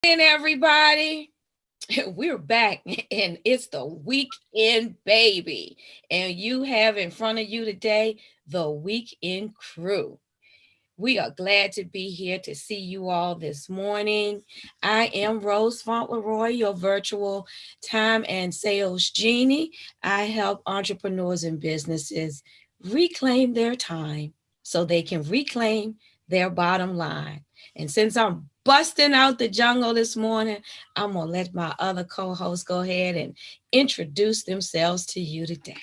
And everybody, we're back and it's the weekend baby. And you have in front of you today the weekend crew. We are glad to be here to see you all this morning. I am Rose Fauntleroy, your virtual time and sales genie. I help entrepreneurs and businesses reclaim their time so they can reclaim their bottom line. And since I'm busting out the jungle this morning, I'm going to let my other co hosts go ahead and introduce themselves to you today.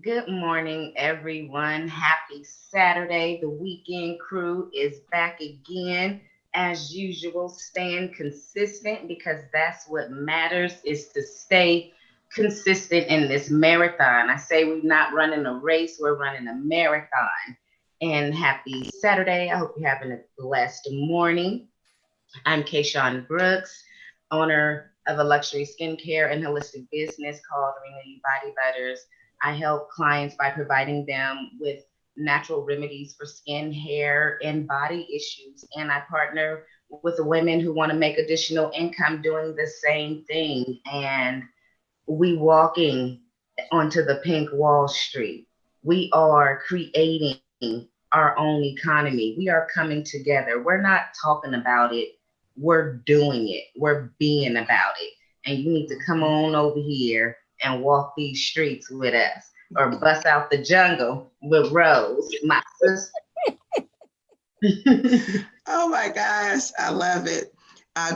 Good morning, everyone. Happy Saturday. The weekend crew is back again. As usual, staying consistent because that's what matters is to stay consistent in this marathon. I say we're not running a race, we're running a marathon. And happy Saturday. I hope you're having a blessed morning. I'm Kayshawn Brooks, owner of a luxury skincare and holistic business called Renew Body Butters. I help clients by providing them with natural remedies for skin, hair, and body issues. And I partner with the women who want to make additional income doing the same thing. And we walking onto the pink Wall Street. We are creating our own economy. We are coming together. We're not talking about it. We're doing it. We're being about it. And you need to come on over here and walk these streets with us or bust out the jungle with Rose, my sister. Oh my gosh, I love it.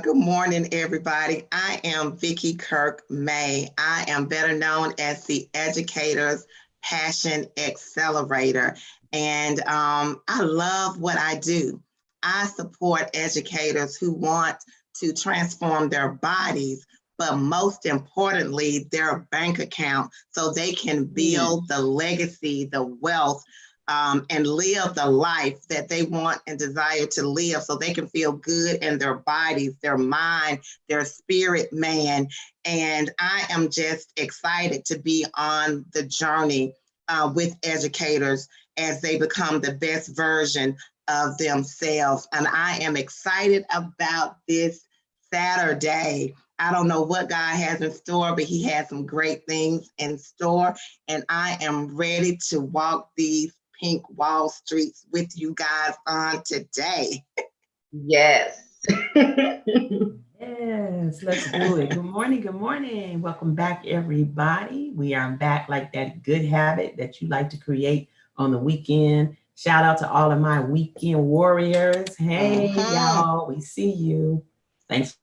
Good morning, everybody. I am Vicki Kirk May. I am better known as the Educator's Passion Accelerator. And I love what I do. I support educators who want to transform their bodies, but most importantly, their bank account so they can build the legacy, the wealth, and live the life that they want and desire to live so they can feel good in their bodies, their mind, their spirit, man. And I am just excited to be on the journey with educators as they become the best version of themselves. And I am excited about this Saturday. I don't know what God has in store, but He has some great things in store. And I am ready to walk these pink Wall Streets with you guys on today. Yes. Yes, let's do it. Good morning. Good morning. Welcome back, everybody. We are back like that good habit that you like to create on the weekend. Shout out to all of my weekend warriors. Hey, y'all, we see you. Thanks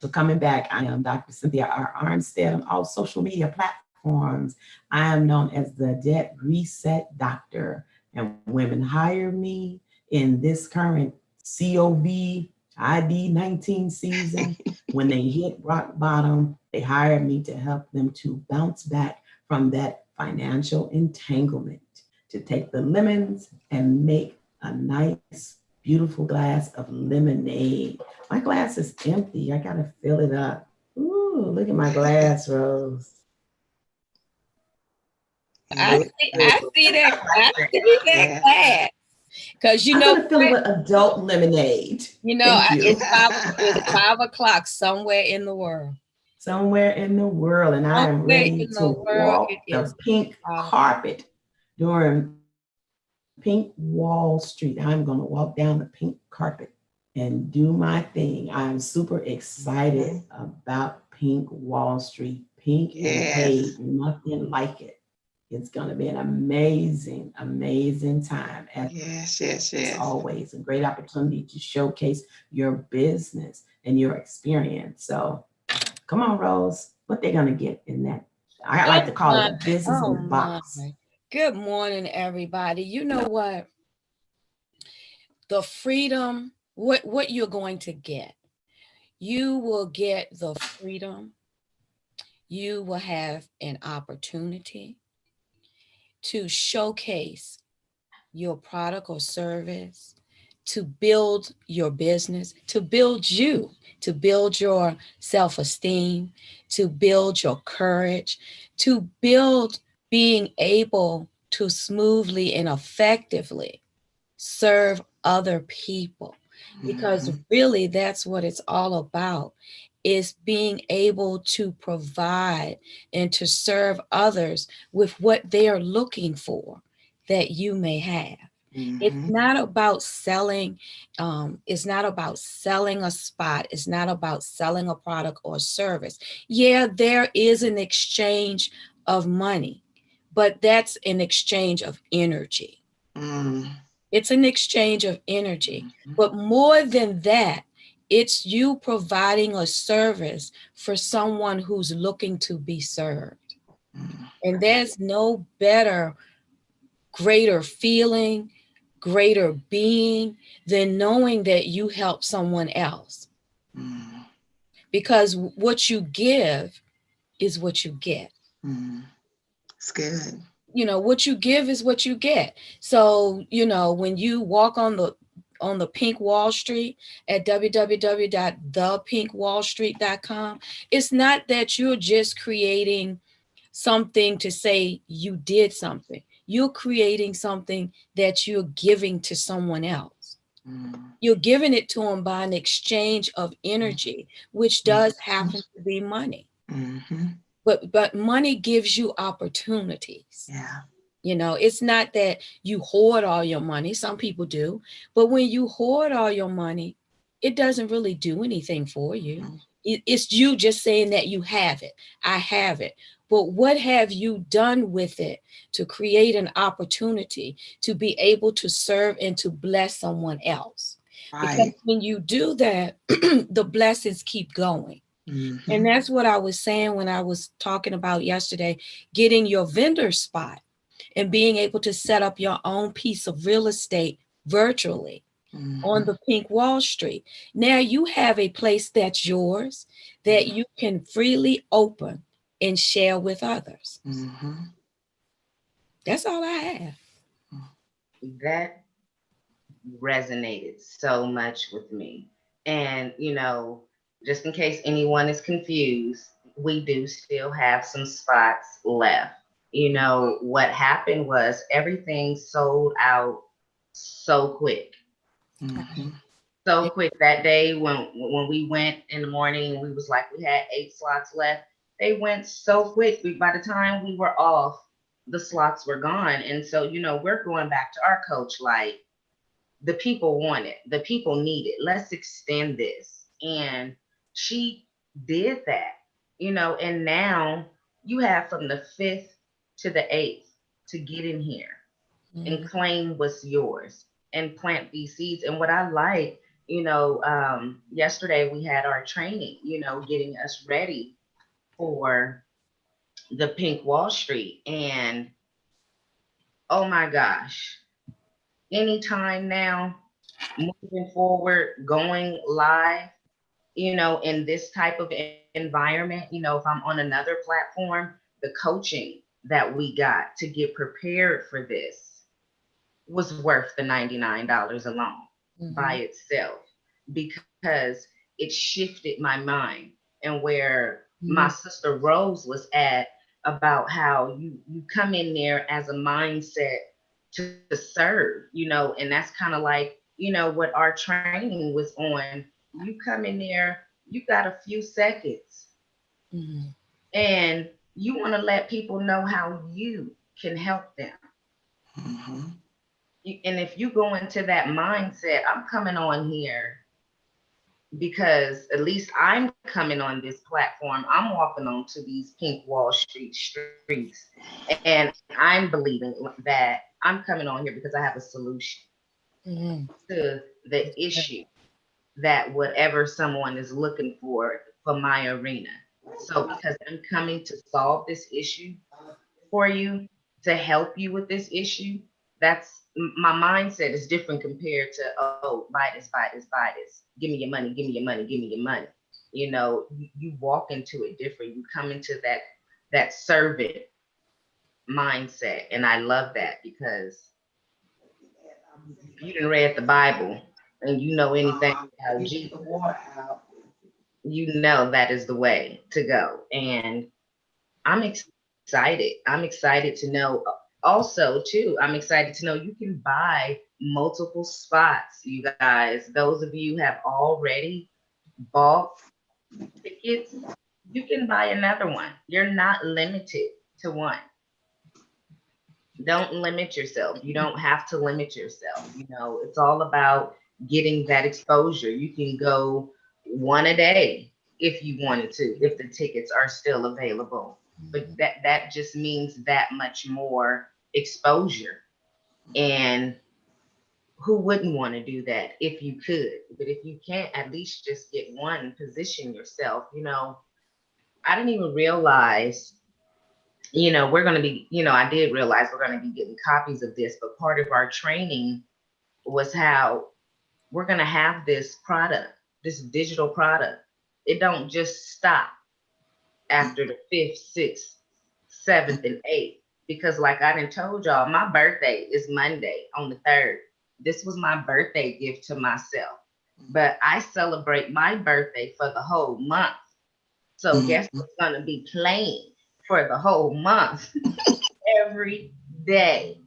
for coming back. I am Dr. Cynthia R. Armstead on all social media platforms. I am known as the Debt Reset Doctor, and women hire me in this current COVID ID-19 season. When they hit rock bottom, they hire me to help them to bounce back from that financial entanglement, to take the lemons and make a nice, beautiful glass of lemonade. My glass is empty. I gotta fill it up. Ooh, look at my glass, Rose. I see that glass. Because I'm gonna fill it with adult lemonade. It's 5 o'clock somewhere in the world. Somewhere in the world, and I am ready to walk the pink carpet during Pink Wall Street. I'm gonna walk down the pink carpet and do my thing. I'm super excited about Pink Wall Street. Pink and paid, nothing like it. It's going to be an amazing, amazing time. As always, a great opportunity to showcase your business and your experience. So come on, Rose. What they're going to get in that? I like to call it a business in a box. Good morning, everybody. You know what? The freedom, what you're going to get. You will get the freedom. You will have an opportunity to showcase your product or service, to build your business, to build you, to build your self-esteem, to build your courage, to build being able to smoothly and effectively serve other people. because really that's what it's all about, is being able to provide and to serve others with what they are looking for that you may have. It's not about selling. It's not about selling a spot. It's not about selling a product or service. Yeah, there is an exchange of money, but that's an exchange of energy. It's an exchange of energy. But more than that, it's you providing a service for someone who's looking to be served. And there's no better, greater feeling, greater being than knowing that you help someone else. Because what you give is what you get. It's good. What you give is what you get. So, when you walk on the pink Wall Street at www.thepinkwallstreet.com, it's not that you're just creating something to say you did something. You're creating something that you're giving to someone else. You're giving it to them by an exchange of energy, which does happen to be money. But money gives you opportunities. Yeah. It's not that you hoard all your money. Some people do. But when you hoard all your money, it doesn't really do anything for you. It's you just saying that you have it. I have it. But what have you done with it to create an opportunity to be able to serve and to bless someone else? Because when you do that, the blessings keep going. And that's what I was saying when I was talking about yesterday, getting your vendor spot and being able to set up your own piece of real estate virtually on the pink Wall Street. Now you have a place that's yours that you can freely open and share with others. That's all I have. That resonated so much with me. And, just in case anyone is confused, we do still have some spots left. What happened was everything sold out so quick. So quick that day when we went in the morning, we was like, we had 8 slots left. They went so quick. By the time we were off, the slots were gone. And so, we're going back to our coach, like, the people want it. The people need it. Let's extend this. And she did that, and now you have from the 5th to the 8th to get in here and claim what's yours and plant these seeds. And what I like, yesterday we had our training, getting us ready for the pink Wall Street. And oh my gosh, anytime now, moving forward, going live, in this type of environment, if I'm on another platform, the coaching that we got to get prepared for this was worth the $99 alone by itself, because it shifted my mind. And where my sister Rose was at, about how you come in there as a mindset to serve, and that's kind of like, what our training was on. You come in there, you got a few seconds, and you want to let people know how you can help them. And if you go into that mindset, I'm coming on here because at least I'm coming on this platform. I'm walking onto these pink Wall Street streets, and I'm believing that I'm coming on here because I have a solution to the issue that whatever someone is looking for my arena. So because I'm coming to solve this issue for you, to help you with this issue, that's my mindset is different compared to, oh, buy this, buy this, buy this. Give me your money, give me your money, give me your money. You walk into it different. You come into that servant mindset. And I love that, because if you didn't read the Bible and you know anything about Jesus, you know that is the way to go. And I'm excited. I'm excited to know also too, I'm excited to know you can buy multiple spots, you guys. Those of you who have already bought tickets, you can buy another one. You're not limited to one. Don't limit yourself. You don't have to limit yourself. You know, it's all about getting that exposure. You can go one a day if you wanted to, if the tickets are still available. But that just means that much more exposure. And who wouldn't want to do that if you could? But if you can't, at least just get one, position yourself. You know, I didn't even realize, you know, we're going to be, you know, I did realize we're going to be getting copies of this, but part of our training was how we're going to have this product, this digital product. It don't just stop after the 5th, 6th, 7th, and 8th. Because like I done told y'all, my birthday is Monday on the 3rd. This was my birthday gift to myself. But I celebrate my birthday for the whole month. So guess what's gonna be playing for the whole month? Every day.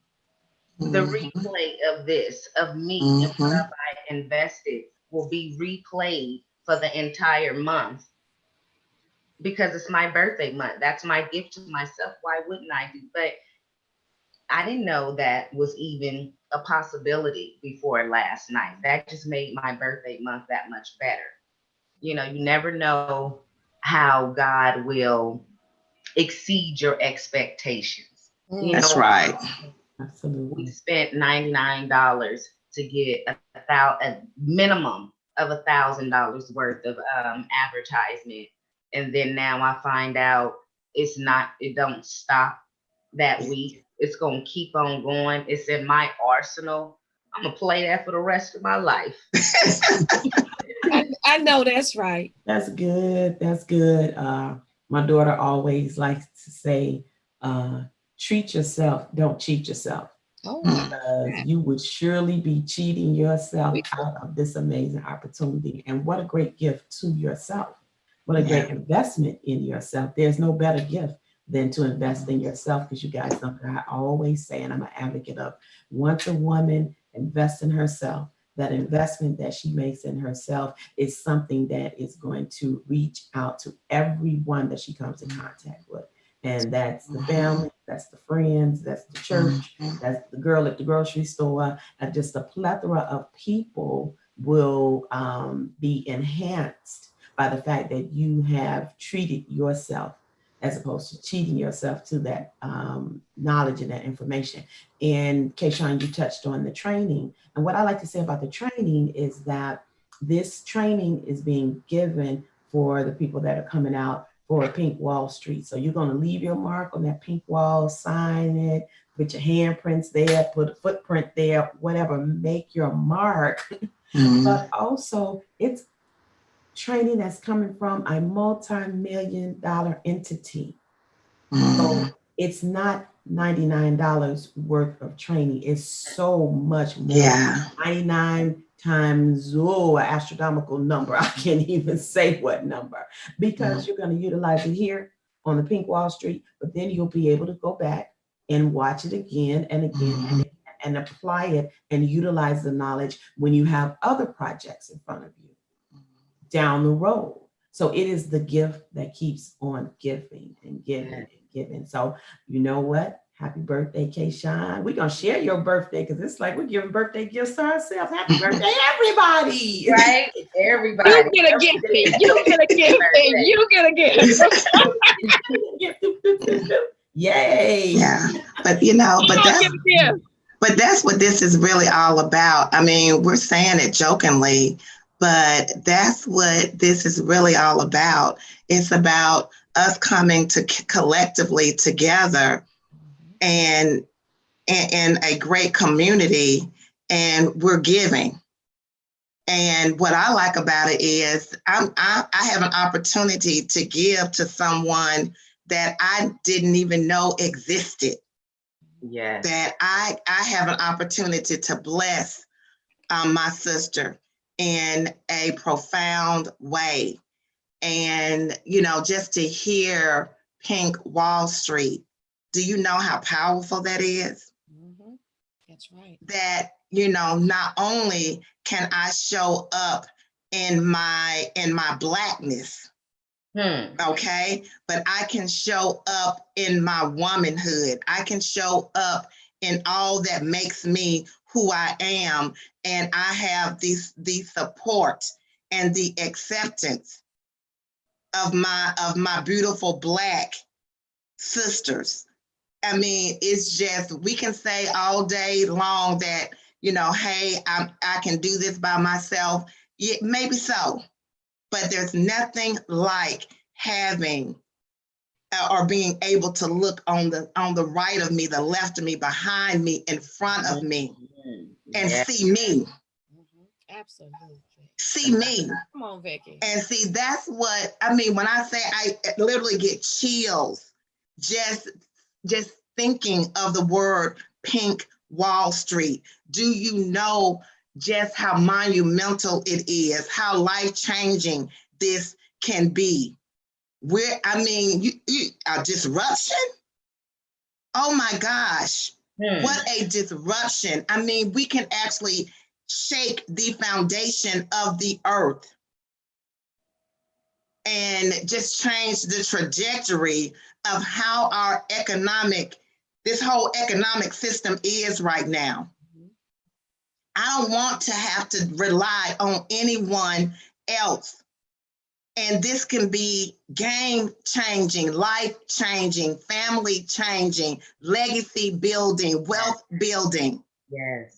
The replay of this, of me and what I invested, will be replayed for the entire month because it's my birthday month. That's my gift to myself. Why wouldn't I do? But I didn't know that was even a possibility before last night. That just made my birthday month that much better. You know, you never know how God will exceed your expectations. You That's know, right. we Absolutely. spent $99 to get a minimum of $1,000 worth of advertisement, and then now I find out it's not. It don't stop that week. It's gonna keep on going. It's in my arsenal. I'm gonna play that for the rest of my life. I know that's right. That's good. That's good. My daughter always likes to say, treat yourself, don't cheat yourself. Oh, Because you would surely be cheating yourself we out of this amazing opportunity. And what a great gift to yourself. What a Yeah. great investment in yourself. There's no better gift than to invest in yourself, because you guys know that I always say, and I'm an advocate of, once a woman invests in herself, that investment that she makes in herself is something that is going to reach out to everyone that she comes in contact with. And that's the family, that's the friends, that's the church, that's the girl at the grocery store, and just a plethora of people will be enhanced by the fact that you have treated yourself as opposed to cheating yourself to that knowledge and that information. And Kayshawn, you touched on the training. And what I like to say about the training is that this training is being given for the people that are coming out for Pink Wall Street. So you're going to leave your mark on that pink wall, sign it, put your handprints there, put a footprint there, whatever, make your mark. But also, it's training that's coming from a multi-million-dollar entity. So it's not $99 worth of training. It's so much more. Yeah. 99 times, oh, an astronomical number. I can't even say what number, because you're going to utilize it here on the Pink Wall Street, but then you'll be able to go back and watch it again and again and again, and apply it and utilize the knowledge when you have other projects in front of you down the road. So it is the gift that keeps on giving and giving and giving. So you know what? Happy birthday, Kayshawn. We're going to share your birthday, because it's like we're giving birthday gifts to ourselves. Happy birthday, everybody. Right? Everybody. You get a gift, and you get a gift, and you get a gift. Yay. Yeah. But you know, You gonna get a gift. but that's what this is really all about. I mean, we're saying it jokingly, but that's what this is really all about. It's about us coming to collectively together and in a great community, and we're giving. And what I like about it is I have an opportunity to give to someone that I didn't even know existed. Yes. That I have an opportunity to bless my sister in a profound way. And, you know, just to hear Pink Wall Street, do you know how powerful that is? That's right. That not only can I show up in my Blackness, okay, but I can show up in my womanhood. I can show up in all that makes me who I am, and I have the support and the acceptance of my beautiful Black sisters. I mean, it's just, we can say all day long that, hey, I can do this by myself. Yeah, maybe so, but there's nothing like having or being able to look on the right of me, the left of me, behind me, in front of me, and see me. Absolutely. See me. Come on, Vicky. And see, that's what I mean when I say I literally get chills just thinking of the word Pink Wall Street. Do you know just how monumental it is, how life-changing this can be? A disruption? Oh my gosh, what a disruption. I mean, we can actually shake the foundation of the earth and just change the trajectory of how our this whole economic system is right now. I don't want to have to rely on anyone else. And this can be game changing, life changing, family changing, legacy building, wealth building. Yes.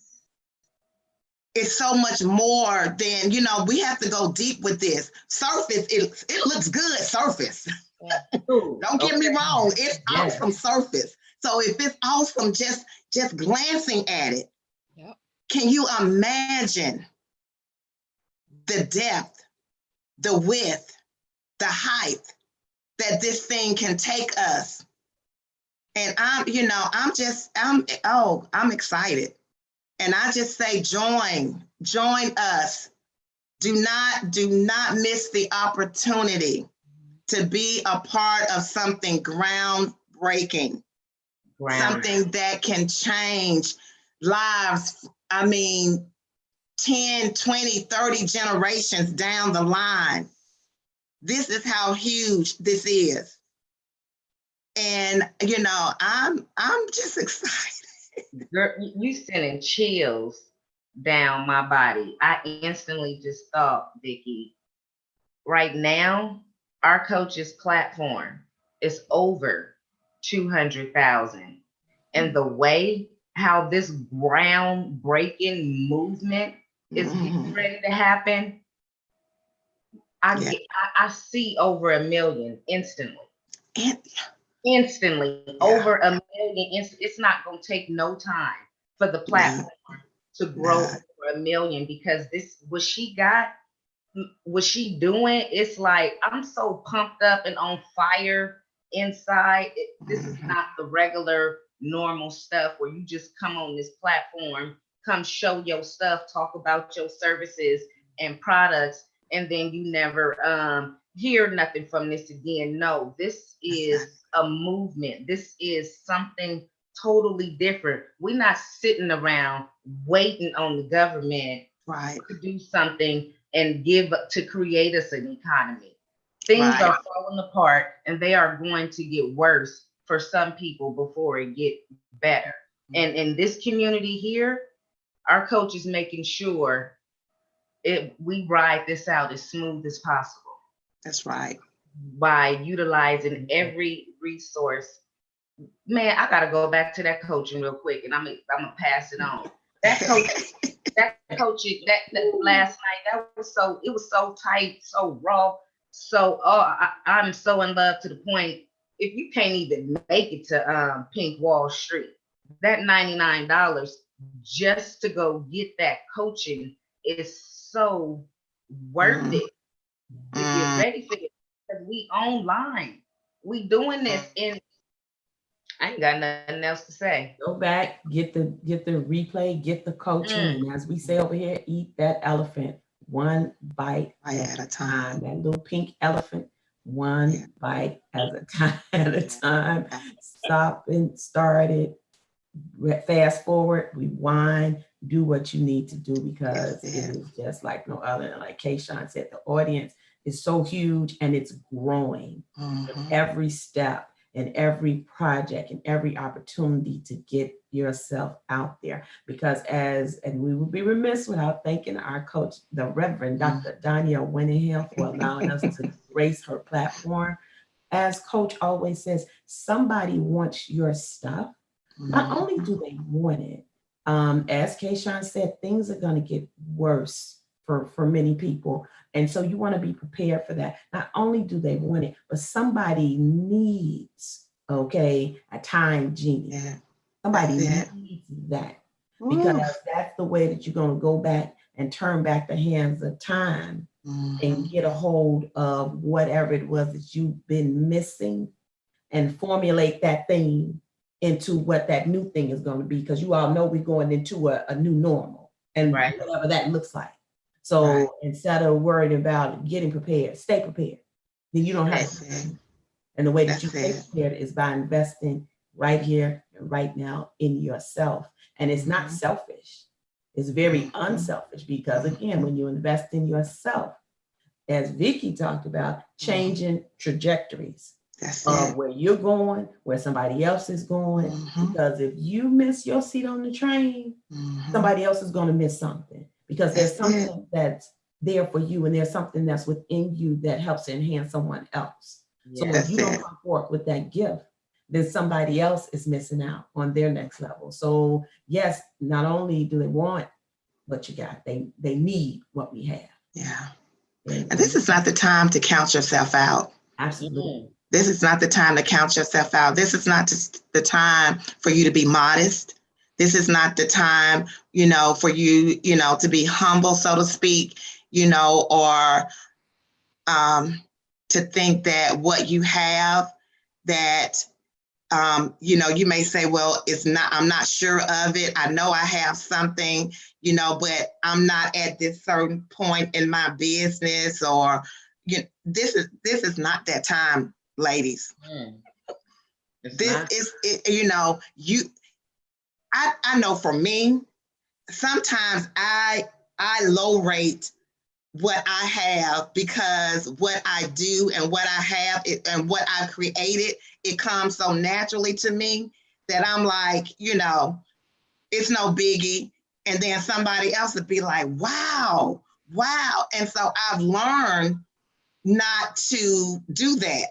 It's so much more than, we have to go deep with this. Surface, it looks good, surface. Yeah. Don't get me wrong, it's awesome surface. So if it's awesome, just glancing at it, can you imagine the depth, the width, the height that this thing can take us? And I'm excited. And I just say, join us. Do not miss the opportunity to be a part of something groundbreaking, something that can change lives. I mean, 10, 20, 30 generations down the line. This is how huge this is. And, I'm just excited. Girl, you sending chills down my body. I instantly just thought, Vicki, right now, our coach's platform is over 200,000. And the way how this groundbreaking movement is getting ready to happen, I see over 1 million instantly. Instantly, over 1 million. It's not going to take no time for the platform to grow over 1 million, because what she doing, it's like, I'm so pumped up and on fire inside. This is not the regular normal stuff where you just come on this platform, come show your stuff, talk about your services and products, and then you never hear nothing from this again. No, this is a movement. This is something totally different. We're not sitting around waiting on the government to do something and to create us an economy. Things are falling apart, and they are going to get worse for some people before it get better. And in this community here, our coach is making sure we ride this out as smooth as possible. That's right. By utilizing every resource. Man, I gotta go back to that coaching real quick, and I'm gonna pass it on. That coaching last night, it was so tight, so raw, so I'm so in love to the point, if you can't even make it to Pink Wall Street, that $99 just to go get that coaching is so worth it. If you're ready for it, because we online, we doing this, and I ain't got nothing else to say. Go back, get the replay, get the coaching, and as we say over here, eat that elephant one bite at a time. That little pink elephant, one bite at a time. Stop and start it. fast forward, rewind, do what you need to do, because Yes, it is just like no other. And like Kayshawn said, the audience is so huge and it's growing every step and every project and every opportunity to get yourself out there. Because and we would be remiss without thanking our coach, the Reverend Dr. Danielle Winningham, for allowing us to grace her platform. As Coach always says, somebody wants your stuff. Not only do they want it, as Kayshawn said, things are going to get worse for many people. And so you want to be prepared for that. Not only do they want it, but somebody needs, a time genie. Yeah. Somebody needs that, because that's the way that you're going to go back and turn back the hands of time and get a hold of whatever it was that you've been missing and formulate that thing into what that new thing is going to be. Because you all know we're going into a new normal, and whatever that looks like. So instead of worrying about getting prepared, stay prepared. Then you don't have to. And the way that you stay prepared is by investing right here and right now in yourself. And it's not selfish. It's very unselfish, because again, when you invest in yourself, as Vicky talked about, changing trajectories of where you're going, where somebody else is going. Because if you miss your seat on the train, somebody else is going to miss something, because there's something that's there for you, and there's something that's within you that helps enhance someone else. So if you don't come forth with that gift, then somebody else is missing out on their next level. So yes, not only do they want what you got, they need what we have. Yeah. And this is not the time to count yourself out. Absolutely. This is not the time to count yourself out. This is not the time for you to be modest. This is not the time, for you, to be humble, so to speak, or to think that what you have, that, you may say, well, I'm not sure of it. I know I have something, but I'm not at this certain point in my business, or, this is not that time, ladies. This is it. I know for me, sometimes I low rate what I have, because what I do and what I have and what I created, it comes so naturally to me that I'm like, it's no biggie. And then somebody else would be like, wow. And so I've learned not to do that.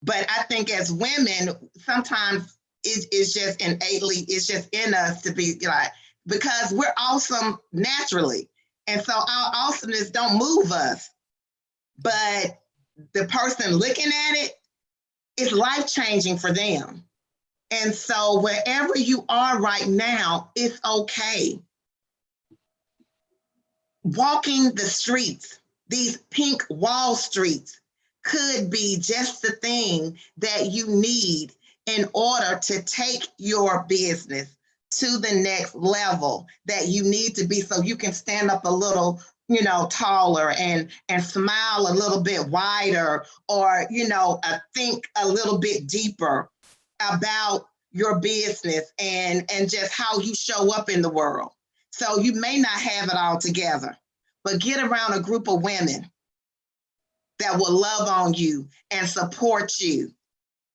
But I think as women, sometimes it's just innately, it's just in us to be like, because we're awesome naturally. And so our awesomeness don't move us. But the person looking at it, it's life-changing for them. And so wherever you are right now, it's okay. Walking the streets, these pink wall streets, could be just the thing that you need in order to take your business to the next level that you need to be, so you can stand up a little, taller and smile a little bit wider, or, think a little bit deeper about your business and just how you show up in the world. So you may not have it all together, but get around a group of women that will love on you and support you,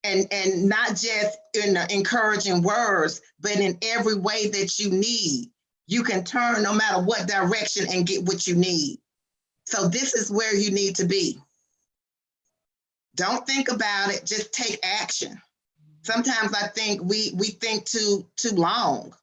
and not just in the encouraging words, but in every way that you need. You can turn no matter what direction and get what you need. So this is where you need to be. Don't think about it, just take action. Sometimes I think we think too long.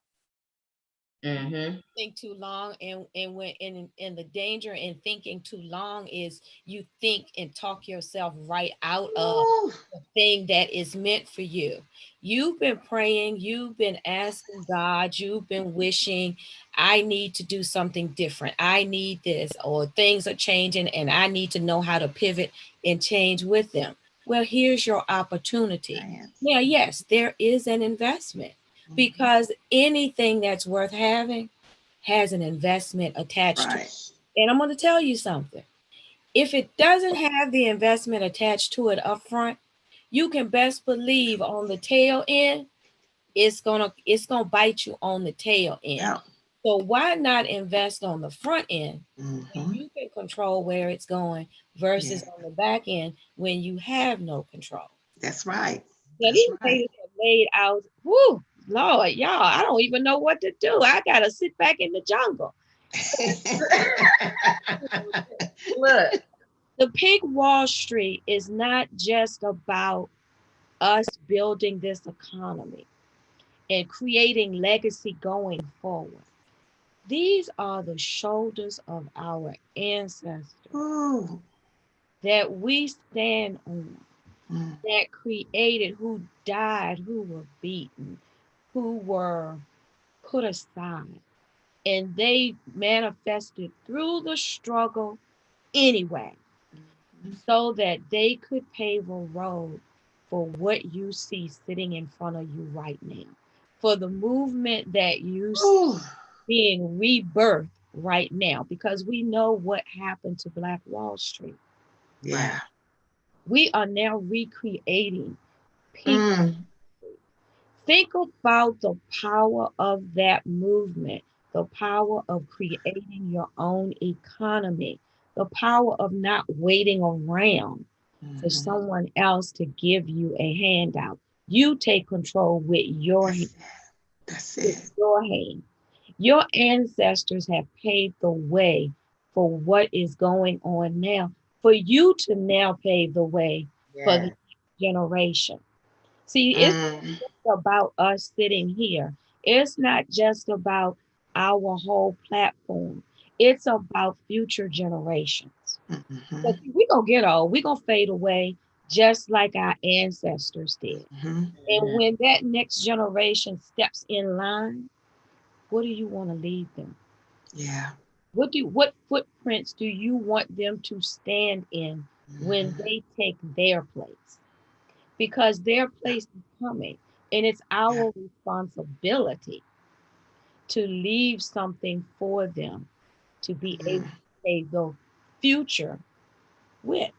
Think too long, and when in the danger in thinking too long is you think and talk yourself right out of the thing that is meant for you. You've been praying, you've been asking God, you've been wishing, I need to do something different, I need this, or things are changing and I need to know how to pivot and change with them. Well, here's your opportunity. Yeah, yes, there is an investment, because anything that's worth having has an investment attached to it. And I'm going to tell you something. If it doesn't have the investment attached to it up front, you can best believe on the tail end, it's gonna bite you on the tail end. Yeah. So why not invest on the front end when Mm-hmm. you can control where it's going versus Yeah. on the back end when you have no control? That's right. Now That's these right. things are laid out. Whoo, Lord, y'all, I don't even know what to do. I gotta sit back in the jungle. Look, The Pink Wall Street is not just about us building this economy and creating legacy going forward. These are the shoulders of our ancestors Ooh. that we stand on, Mm. that created, who died, who were beaten, who were put aside, and they manifested through the struggle anyway, so that they could pave a road for what you see sitting in front of you right now, for the movement that you see Ooh. being rebirthed right now, because we know what happened to Black Wall Street. Yeah. We are now recreating Pink. Mm. Think about the power of that movement, the power of creating your own economy, the power of not waiting around for Mm-hmm. someone else to give you a handout. You take control with your That's hand. it. That's With it. your hand. Your ancestors have paved the way for what is going on now, for you to now pave the way for the yeah, next generation. See, it's Mm. about us sitting here. It's not just about our whole platform. It's about future generations. Mm-hmm. But we're going to get old. We're going to fade away just like our ancestors did. Mm-hmm. And mhm, when that next generation steps in line, what do you want to leave them? Yeah. What footprints do you want them to stand in when Mm-hmm. they take their place? Because their Yeah. place is coming, and it's Yeah. our responsibility to leave something for them to be able Mm. to say the future with.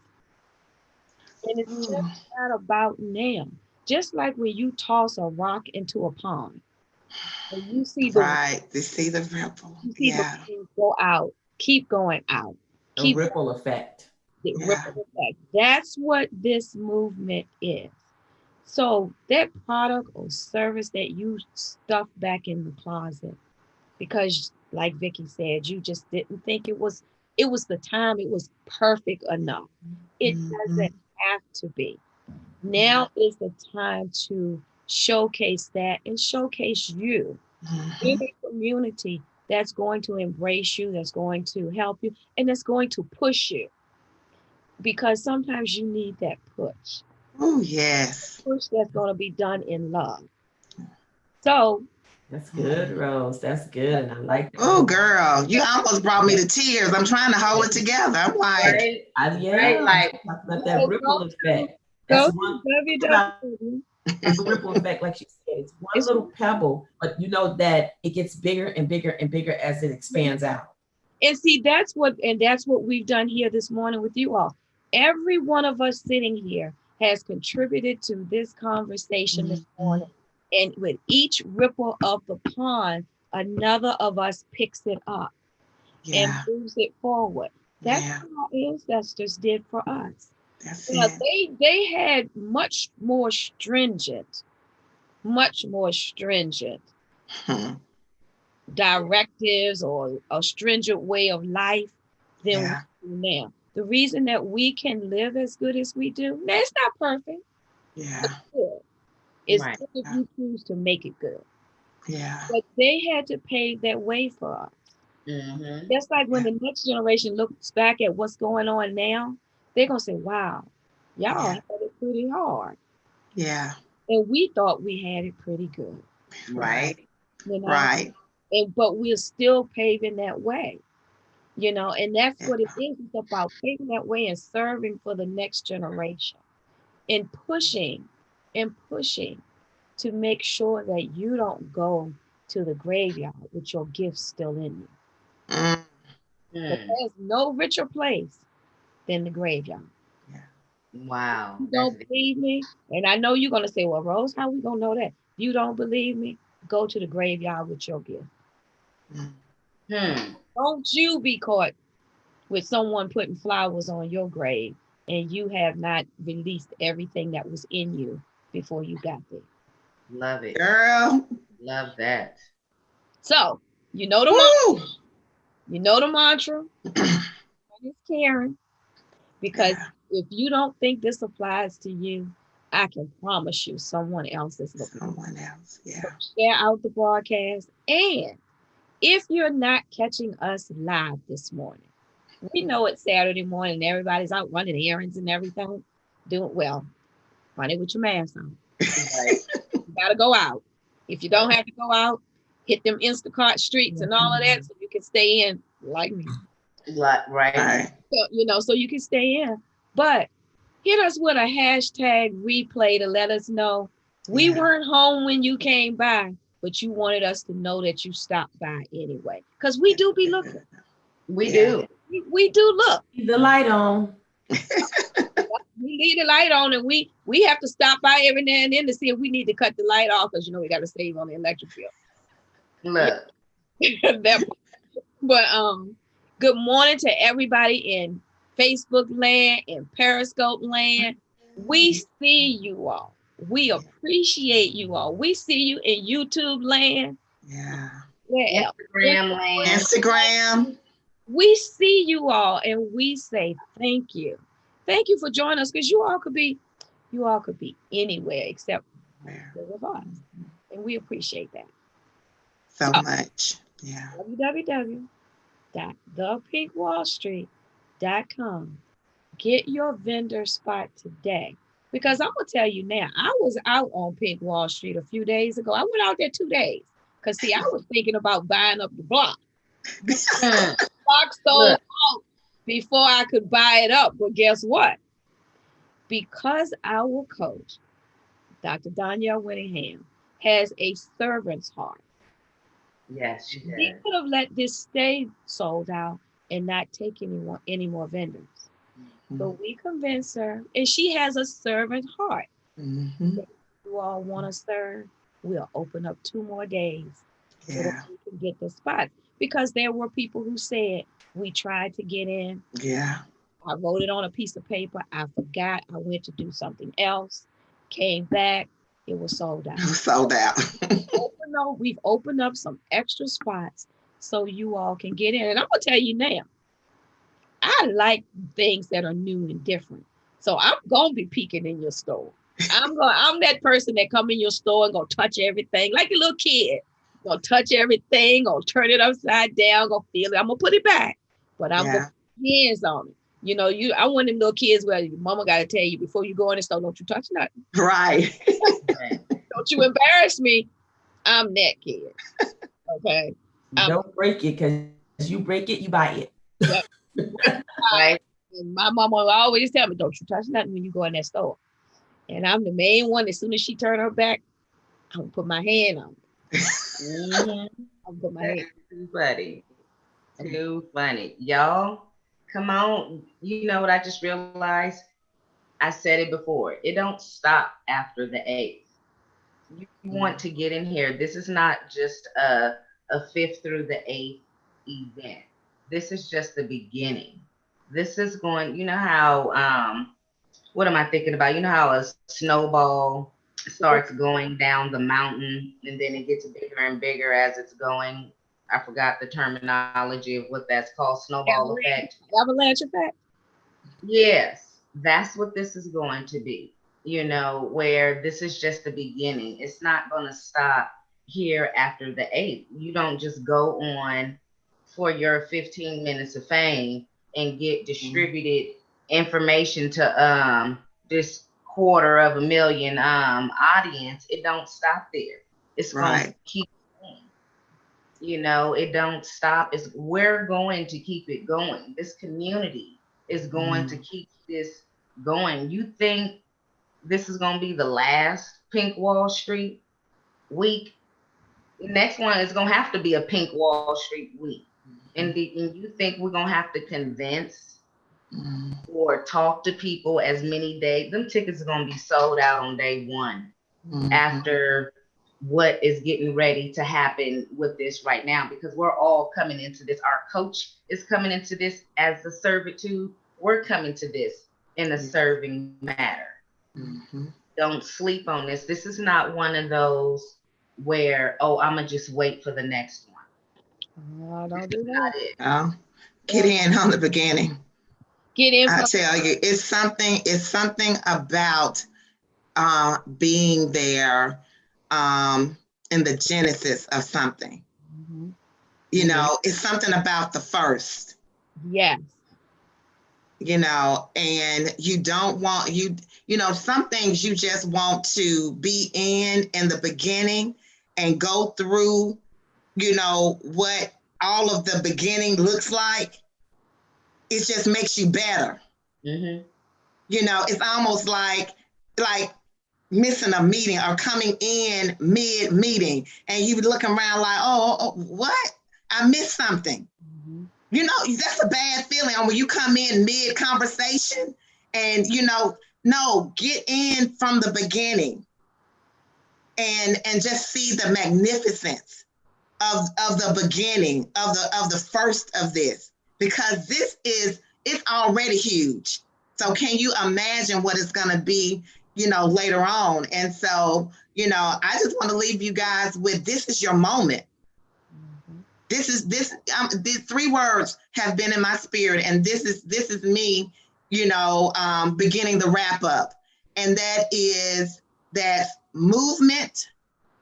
And it's just Ooh. not about now. Just like when you toss a rock into a pond and Right. To see the ripple. you see the Yeah. waves go out, keep going out, A keep ripple effect. the Yeah. ripple effect. That's what this movement is. So that product or service that you stuff back in the closet because like Vicky said, you just didn't think it was the time, it was perfect enough. It Mm-hmm. doesn't have to be. Yeah. Now is the time to showcase that and showcase you in Mm-hmm. a community that's going to embrace you, that's going to help you, and that's going to push you because sometimes you need that push. Oh, yes. Push that's going to be done in love. So, That's good, Rose. That's good. And I like that. Oh, girl, you almost brought me to tears. I'm trying to hold it together. I'm like, right, Yeah, right. Like, talk about that ripple go effect. That's go one to about www. the ripple effect, like she said. It's one It's, little pebble, but you know that it gets bigger and bigger and bigger as it expands out. and see, that's what we've done here this morning with you all. Every one of us sitting here has contributed to this conversation this mm-hmm. morning. And with each ripple of the pond, another of us picks it up and Yeah. moves it forward. That's Yeah. what our ancestors did for us. That's Now, it. they had much more stringent Hmm. directives or a stringent way of life than we Yeah. do now. The reason that we can live as good as we do, now it's not perfect, but Yeah. it's good. It's right. good if you choose to make it good. Yeah. But they had to pave that way for us. Mm-hmm. Just like when Yeah. the next generation looks back at what's going on now, they're gonna say, wow, y'all Yeah. had it pretty hard. Yeah. And we thought we had it pretty good, Right. Right. you know, Right. but we're still paving that way. And that's Yeah. what it is. It's about paving that way and serving for the next generation and pushing to make sure that you don't go to the graveyard with your gifts still in you. Mm. But Mm. there's no richer place than the graveyard. Yeah. Wow. You That's don't believe me? And I know you're going to say, well, Rose, how we going to know that? you don't believe me, go to the graveyard with your gift. Don't you be caught with someone putting flowers on your grave and you have not released everything that was in you before you got there. Love it. Girl. Love that. So, you know the mantra. You know the mantra. It's caring. Because if you don't think this applies to you, I can promise you someone else is looking. Someone else, yeah. So share out the broadcast. And if you're not catching us live this morning, we know it's Saturday morning, everybody's out running errands and everything. Doing well, run it with your mask on. Right? You gotta go out. If you don't have to go out, hit them Instacart streets and all of that so you can stay in like me. Right. So, so you can stay in. But hit us with a hashtag replay to let us know we weren't home when you came by, but you wanted us to know that you stopped by anyway. Because we do be looking. We do. We do look. Leave the light on. We leave the light on, and we have to stop by every now and then to see if we need to cut the light off because we got to save on the electric bill. Look. But good morning to everybody in Facebook land, in Periscope land. We see you all. We appreciate you all. We see you in YouTube land. Yeah. Instagram land. Instagram. We see you all and we say thank you. Thank you for joining us because you all could be anywhere except with us. And we appreciate that. So much. Yeah. www.thepinkwallstreet.com. Get your vendor spot today. Because I'm going to tell you now, I was out on Pink Wall Street a few days ago. I went out there 2 days. Because, see, I was thinking about buying up the block. The block sold out before I could buy it up. But guess what? Because our coach, Dr. Danielle Winningham, has a servant's heart. Yes, she does. He could have let this stay sold out and not take any more vendors. But we convinced her, and she has a servant heart. If you all want to serve, we'll open up 2 more days so that we can get the spot. Because there were people who said, we tried to get in. Yeah. I wrote it on a piece of paper. I forgot. I went to do something else. Came back. It was sold out. Sold out. We've opened up some extra spots so you all can get in. And I'm going to tell you now, I like things that are new and different. So I'm going to be peeking in your store. I'm that person that come in your store and going to touch everything like a little kid. Going to touch everything, going to turn it upside down, going to feel it. I'm going to put it back, but I'm going to put hands on it. I want them little kids where your mama got to tell you before you go in the store, don't you touch nothing. Right. Don't you embarrass me. I'm that kid. Okay. Don't break it because you break it, you buy it. Yep. Right. And my mama will always tell me, don't you touch nothing when you go in that store. And I'm the main one. As soon as she turned her back, I'm going to put my hand on it. I'll put my hand. Too funny. Too funny. Y'all, come on. You know what I just realized? I said it before. It don't stop after the 8th. You want to get in here. This is not just a 5th through the 8th event. This is just the beginning. This is going, you know how, what am I thinking about? You know how a snowball starts going down the mountain and then it gets bigger and bigger as it's going. I forgot the terminology of what that's called. Snowball effect. Avalanche effect. Yes, that's what this is going to be. Where this is just the beginning. It's not going to stop here after the 8th. You don't just go on for your 15 minutes of fame and get distributed information to this 250,000 audience. It don't stop there. It's going to keep going. It don't stop. We're going to keep it going. This community is going to keep this going. You think this is going to be the last Pink Wall Street week? The next one is going to have to be a Pink Wall Street week. And you think we're going to have to convince or talk to people as many days? Them tickets are going to be sold out on day 1 after what is getting ready to happen with this right now, because we're all coming into this. Our coach is coming into this as a servitude. We're coming to this in a serving matter. Mm-hmm. Don't sleep on this. This is not one of those where, oh, I'm going to just wait for the next one. Don't do Not that. it. Oh, get in on the beginning. Get in. I tell you, it's something about being there in the genesis of something. Mm-hmm. You know, it's something about the first. Yes. You know, and you don't want you know, some things you just want to be in the beginning and go through, you know, what all of the beginning looks like. It just makes you better. Mm-hmm. You know, it's almost like missing a meeting or coming in mid meeting and you looking around like, oh, what? I missed something. Mm-hmm. You know, that's a bad feeling when you come in mid conversation and, you know, no, get in from the beginning and just see the magnificence of the beginning of the first of this, because it's already huge. So can you imagine what it's going to be, you know, later on? And so, you know, I just want to leave you guys with, this is your moment. These 3 words have been in my spirit, and this is me, you know, beginning the wrap up, and that is that movement,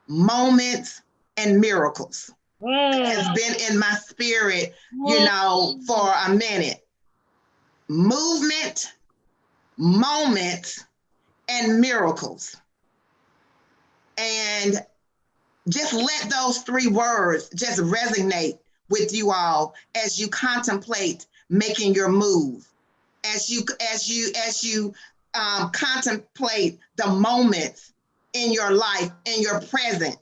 moments, and miracles. It has been in my spirit, you know, for a minute. Movement, moments, and miracles. And just let those 3 words just resonate with you all as you contemplate making your move, as you contemplate the moments in your life, in your present,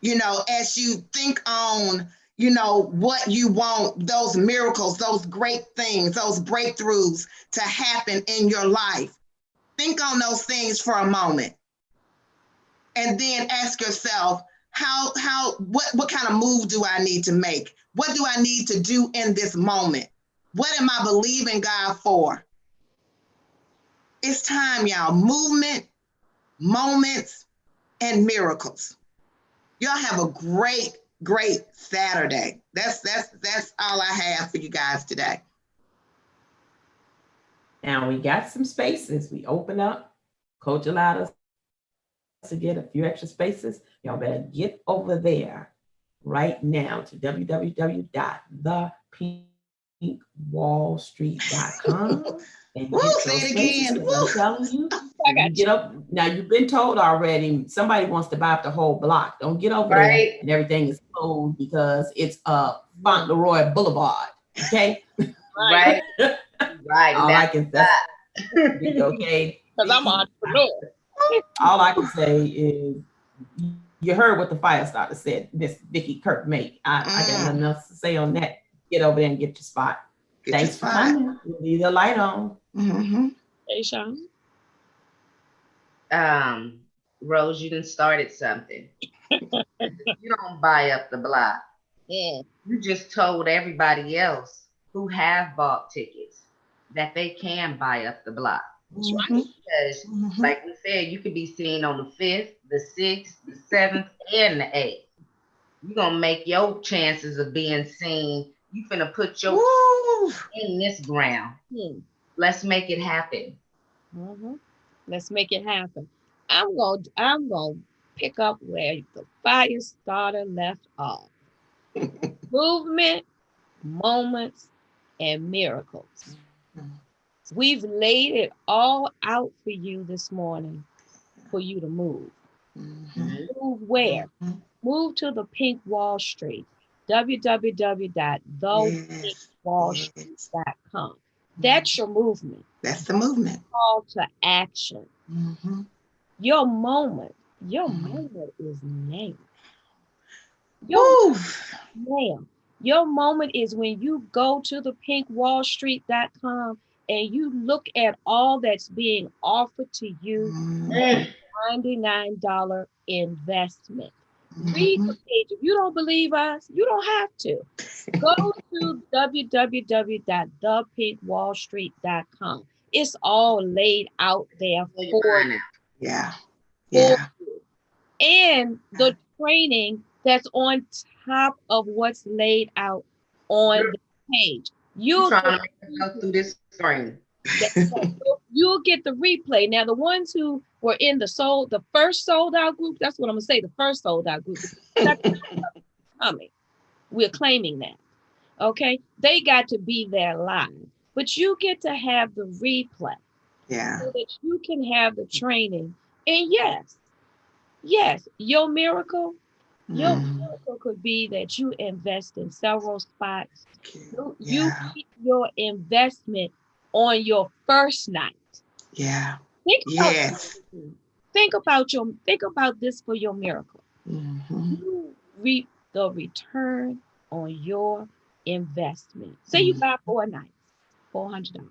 you know, as you think on, you know, what you want, those miracles, those great things, those breakthroughs to happen in your life. Think on those things for a moment. And then ask yourself, what kind of move do I need to make? What do I need to do in this moment? What am I believing God for? It's time, y'all. Movement, moments, and miracles. Y'all have a great Saturday. That's all I have for you guys today. Now we got some spaces. We open up. Coach allowed us to get a few extra spaces. Y'all better get over there right now to www.thepinkwallstreet.com and get those say it spaces. again. I'm telling you, you get up. Now you've been told already, somebody wants to buy up the whole block. Don't get over there and everything is closed because it's Fauntleroy Boulevard. Okay? Right. Right. All I can say, okay. Because I'm an entrepreneur. All I can say is, you heard what the fire starter said, Miss Vicki Kirk May. I got nothing else to say on that. Get over there and get your spot. Thanks for coming. We'll leave the light on. Mm-hmm. Hey, Sean. Rose, you done started something. You don't buy up the block. Yeah. You just told everybody else who have bought tickets that they can buy up the block. That's right. Because, like we said, you could be seen on the 5th, the 6th, the 7th, and the 8th. You're going to make your chances of being seen. You finna put your in this ground. Let's make it happen. Let's make it happen. I'm gonna pick up where the fire starter left off. Movement, moments, and miracles. We've laid it all out for you this morning for you to move. Move where? Move to the Pink Wall Street. www.thepinkwallstreet.com. That's your movement. That's the movement. Call to action. Your moment is now. Your moment is when you go to the pinkwallstreet.com and you look at all that's being offered to you. $99 investment. Read the page. If you don't believe us, you don't have to. Go to www.thepinkwallstreet.com. It's all laid out there for you. Yeah. For Yeah. you. And the training that's on top of what's laid out on the page. You're trying to make us go through this screen. You'll get the replay. Now, the ones who were in the first sold out group, that's what I'm gonna say, the first sold out group. Coming. We're claiming that. Okay. They got to be there live. But you get to have the replay. Yeah. So that you can have the training. And yes, your miracle could be that you invest in several spots. You keep your investment on your first night. Yeah. Think about this for your miracle. You reap the return on your investment. Say you buy 4 nights, $400.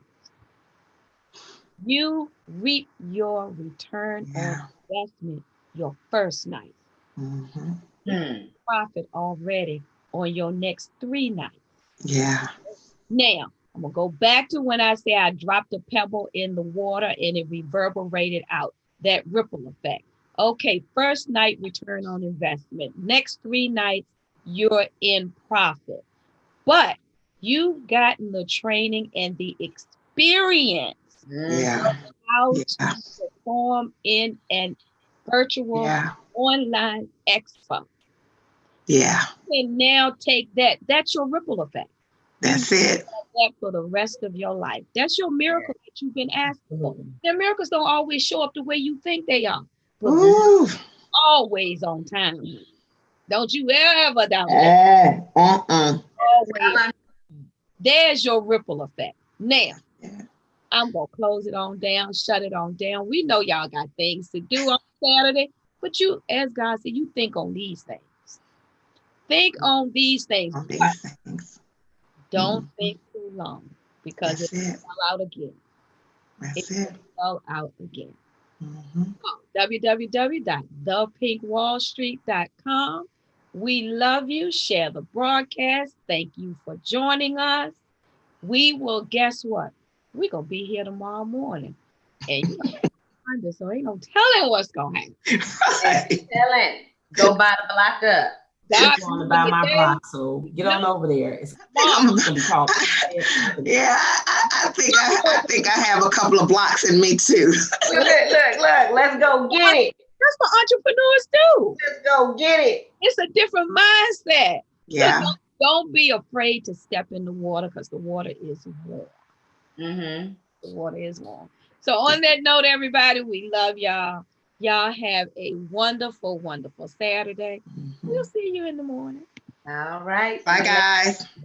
You reap your return on investment your first night. Profit already on your next 3 nights. Yeah. Now, I'm going to go back to when I say I dropped a pebble in the water and it reverberated out, that ripple effect. Okay, first night return on investment. Next 3 nights, you're in profit. But you've gotten the training and the experience of how to perform in an virtual online expo. Yeah. You can now take that. That's your ripple effect. That's it. That for the rest of your life. That's your miracle that you've been asking for. Their miracles don't always show up the way you think they are. But always on time. Don't you ever doubt that. Always. There's your ripple effect. Now, I'm going to close it on down, shut it on down. We know y'all got things to do on Saturday, but you, as God said, you think on these things. Think on these things. Don't think too long because it will sell out again. It will sell out again. www.thepinkwallstreet.com. We love you. Share the broadcast. Thank you for joining us. We will, guess what? We're going to be here tomorrow morning. And you know, so ain't no telling what's going to happen. Telling. Go buy the block up. I'm going to buy my block, so get on over there. It's going to be called. Yeah, I think I have a couple of blocks in me too. Look, let's go get it. That's what entrepreneurs do. Let's go get it. It's a different mindset. Yeah. So don't be afraid to step in the water because the water is warm. The water is warm. So on that note, everybody, we love y'all. Y'all have a wonderful, wonderful Saturday. We'll see you in the morning. All right. Bye, guys.